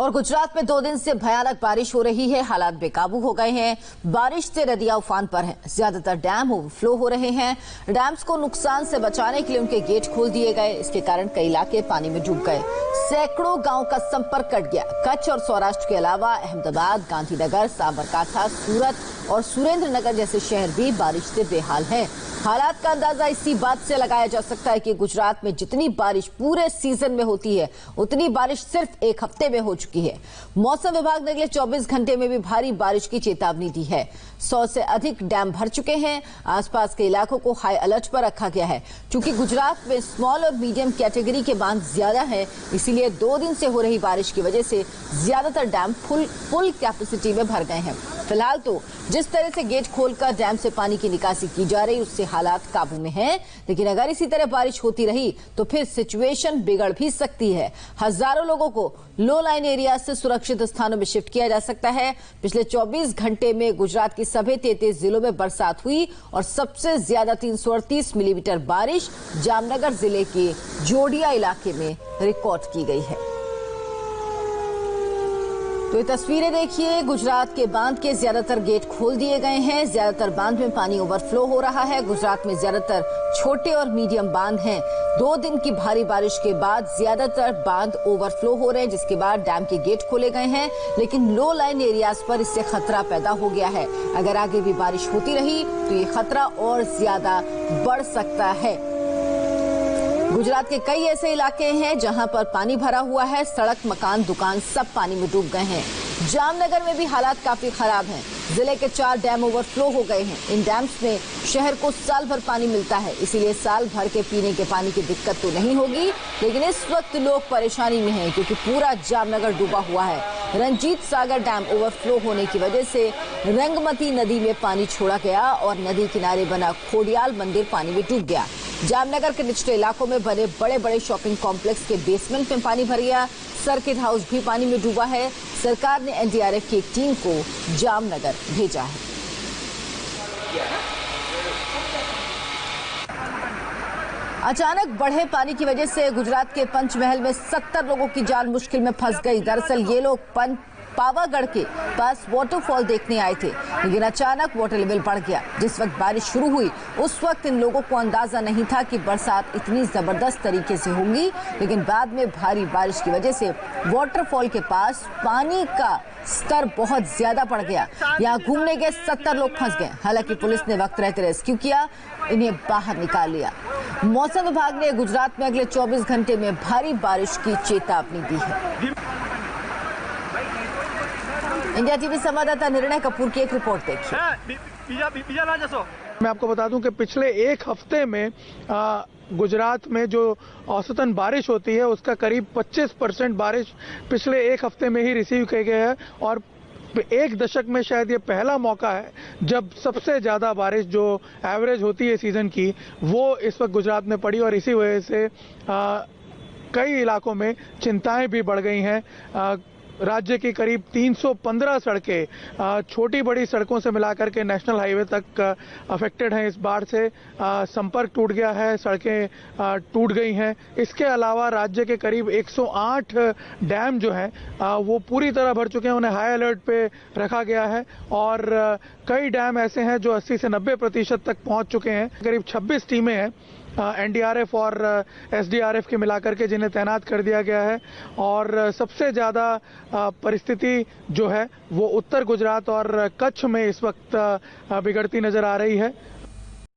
और गुजरात में 2 दिन से भयानक बारिश हो रही है। हालात बेकाबू हो गए हैं। बारिश से नदियां उफान पर हैं। ज्यादातर डैम ओवरफ्लो हो रहे हैं। डैम्स को नुकसान से बचाने के लिए उनके गेट खोल दिए गए। इसके कारण कई इलाके पानी में डूब गए। सैकड़ों गांव का संपर्क कट गया। कच्छ और सौराष्ट्र के अलावा अहमदाबाद, गांधीनगर, साबरकांठा, सूरत और सुरेंद्रनगर जैसे शहर भी बारिश से बेहाल हैं। हालात का अंदाजा इसी बात से लगाया जा सकता है कि गुजरात में जितनी बारिश पूरे सीजन में होती है उतनी बारिश सिर्फ एक हफ्ते में हो चुकी है। मौसम विभाग ने अगले 24 घंटे में भी भारी बारिश की चेतावनी दी है। 100 से अधिक डैम भर चुके हैं। आसपास के इलाकों को हाई अलर्ट पर रखा गया है। क्योंकि गुजरात में स्मॉल और मीडियम कैटेगरी के बांध ज्यादा है, इसीलिए 2 दिन से हो रही बारिश की वजह से ज्यादातर डैम फुल कैपेसिटी में भर गए हैं। फिलहाल तो जिस तरह से गेट खोलकर डैम से पानी की निकासी की जा रही, उससे हालात काबू में हैं। लेकिन अगर इसी तरह बारिश होती रही तो फिर सिचुएशन बिगड़ भी सकती है। हजारों लोगों को लो लाइन एरिया से सुरक्षित स्थानों में शिफ्ट किया जा सकता है। पिछले 24 घंटे में गुजरात की सभी 33 जिलों में बरसात हुई और सबसे ज्यादा 338 मिलीमीटर बारिश जामनगर जिले के जोडिया इलाके में रिकॉर्ड की गई है। तो ये तस्वीरें देखिए, गुजरात के बांध के ज्यादातर गेट खोल दिए गए हैं। ज्यादातर बांध में पानी ओवरफ्लो हो रहा है। गुजरात में ज्यादातर छोटे और मीडियम बांध हैं। 2 दिन की भारी बारिश के बाद ज्यादातर बांध ओवरफ्लो हो रहे हैं, जिसके बाद डैम के गेट खोले गए हैं। लेकिन लो लाइन एरियाज पर इससे खतरा पैदा हो गया है। अगर आगे भी बारिश होती रही तो ये खतरा और ज्यादा बढ़ सकता है। गुजरात के कई ऐसे इलाके हैं जहां पर पानी भरा हुआ है। सड़क, मकान, दुकान सब पानी में डूब गए हैं। जामनगर में भी हालात काफी खराब हैं। जिले के 4 डैम ओवरफ्लो हो गए हैं। इन डैम्स में शहर को साल भर पानी मिलता है, इसीलिए साल भर के पीने के पानी की दिक्कत तो नहीं होगी। लेकिन इस वक्त लोग परेशानी में हैं क्योंकि पूरा जामनगर डूबा हुआ है। रंजीत सागर डैम ओवरफ्लो होने की वजह से रंगमती नदी में पानी छोड़ा गया और नदी किनारे बना खोडियाल मंदिर पानी में डूब गया। जामनगर के निचले इलाकों में बने बड़े बड़े शॉपिंग कॉम्प्लेक्स के बेसमेंट में पानी भर गया। सर्किट हाउस भी पानी में डूबा है। सरकार ने एनडीआरएफ की एक टीम को जामनगर भेजा है। अचानक बढ़े पानी की वजह से गुजरात के पंचमहल में 70 लोगों की जान मुश्किल में फंस गई। दरअसल ये लोग पावागढ़ के पास वाटरफॉल देखने आए थे, लेकिन अचानक वाटर लेवल बढ़ गया। जिस वक्त बारिश शुरू हुई उस वक्त इन लोगों को अंदाजा नहीं था कि बरसात इतनी जबरदस्त तरीके से होगी। लेकिन बाद में भारी बारिश की वजह से वाटरफॉल के पास पानी का स्तर बहुत ज्यादा बढ़ गया। यहाँ घूमने के 70 लोग फंस गए। हालांकि पुलिस ने वक्त रहते रेस्क्यू किया, इन्हें बाहर निकाल लिया। मौसम विभाग ने गुजरात में अगले 24 घंटे में भारी बारिश की चेतावनी दी है। इंडिया टीवी संवाददाता निर्णय कपूर की एक रिपोर्ट देखिए। मैं आपको बता दूं कि पिछले 1 हफ्ते में गुजरात में जो औसतन बारिश होती है उसका करीब 25% बारिश पिछले 1 हफ्ते में ही रिसीव किया गया है। और 1 दशक में शायद ये पहला मौका है जब सबसे ज्यादा बारिश जो एवरेज होती है सीजन की वो इस वक्त गुजरात में पड़ी। और इसी वजह से कई इलाकों में चिंताएं भी बढ़ गई हैं। राज्य की करीब 315 सड़कें छोटी बड़ी सड़कों से मिलाकर के नेशनल हाईवे तक अफेक्टेड हैं। इस बाढ़ से संपर्क टूट गया है, सड़कें टूट गई हैं। इसके अलावा राज्य के करीब 108 डैम जो हैं वो पूरी तरह भर चुके हैं, उन्हें हाई अलर्ट पे रखा गया है। और कई डैम ऐसे हैं जो 80 से 90% तक पहुंच चुके हैं। करीब 26 टीमें हैं एनडीआरएफ और एसडीआरएफ के मिलाकर के जिन्हें तैनात कर दिया गया है। और सबसे ज़्यादा परिस्थिति जो है वो उत्तर गुजरात और कच्छ में इस वक्त बिगड़ती नजर आ रही है।